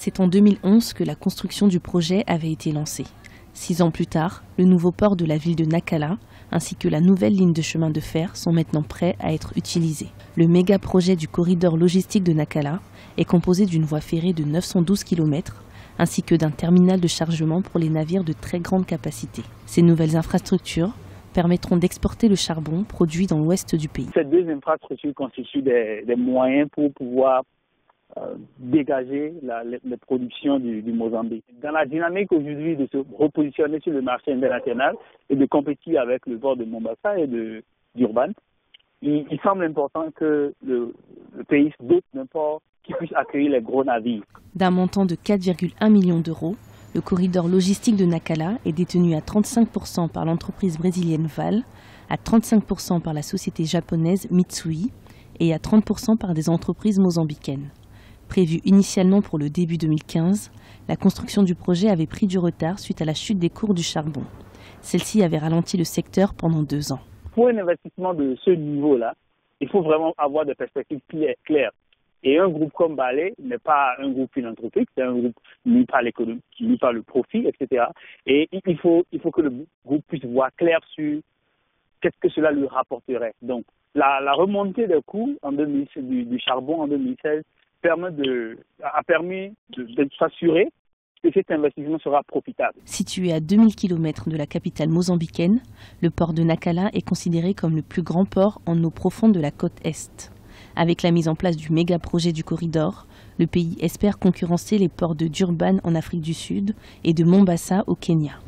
C'est en 2011 que la construction du projet avait été lancée. 6 ans plus tard, le nouveau port de la ville de Nacala ainsi que la nouvelle ligne de chemin de fer sont maintenant prêts à être utilisés. Le méga projet du corridor logistique de Nacala est composé d'une voie ferrée de 912 km ainsi que d'un terminal de chargement pour les navires de très grande capacité. Ces nouvelles infrastructures permettront d'exporter le charbon produit dans l'ouest du pays. Ces deux infrastructures constituent des moyens pour pouvoir dégager la production du Mozambique. Dans la dynamique aujourd'hui de se repositionner sur le marché international et de compétir avec le port de Mombasa et d'Urban, il semble important que le pays se dote d'un port qui puisse accueillir les gros navires. D'un montant de 4,1 millions d'euros, le corridor logistique de Nacala est détenu à 35% par l'entreprise brésilienne Vale, à 35% par la société japonaise Mitsui et à 30% par des entreprises mozambicaines. Prévue initialement pour le début 2015, la construction du projet avait pris du retard suite à la chute des cours du charbon. Celle-ci avait ralenti le secteur pendant 2 ans. Pour un investissement de ce niveau-là, il faut vraiment avoir des perspectives claires. Et un groupe comme Vale n'est pas un groupe philanthropique, c'est un groupe mis par l'économie, mis par le profit, etc. Et il faut que le groupe puisse voir clair sur qu'est-ce que cela lui rapporterait. Donc la remontée des coûts en 2016, du charbon en 2016 a permis de s'assurer que cet investissement sera profitable. Situé à 2000 km de la capitale mozambicaine, le port de Nacala est considéré comme le plus grand port en eau profonde de la côte Est. Avec la mise en place du méga projet du corridor, le pays espère concurrencer les ports de Durban en Afrique du Sud et de Mombasa au Kenya.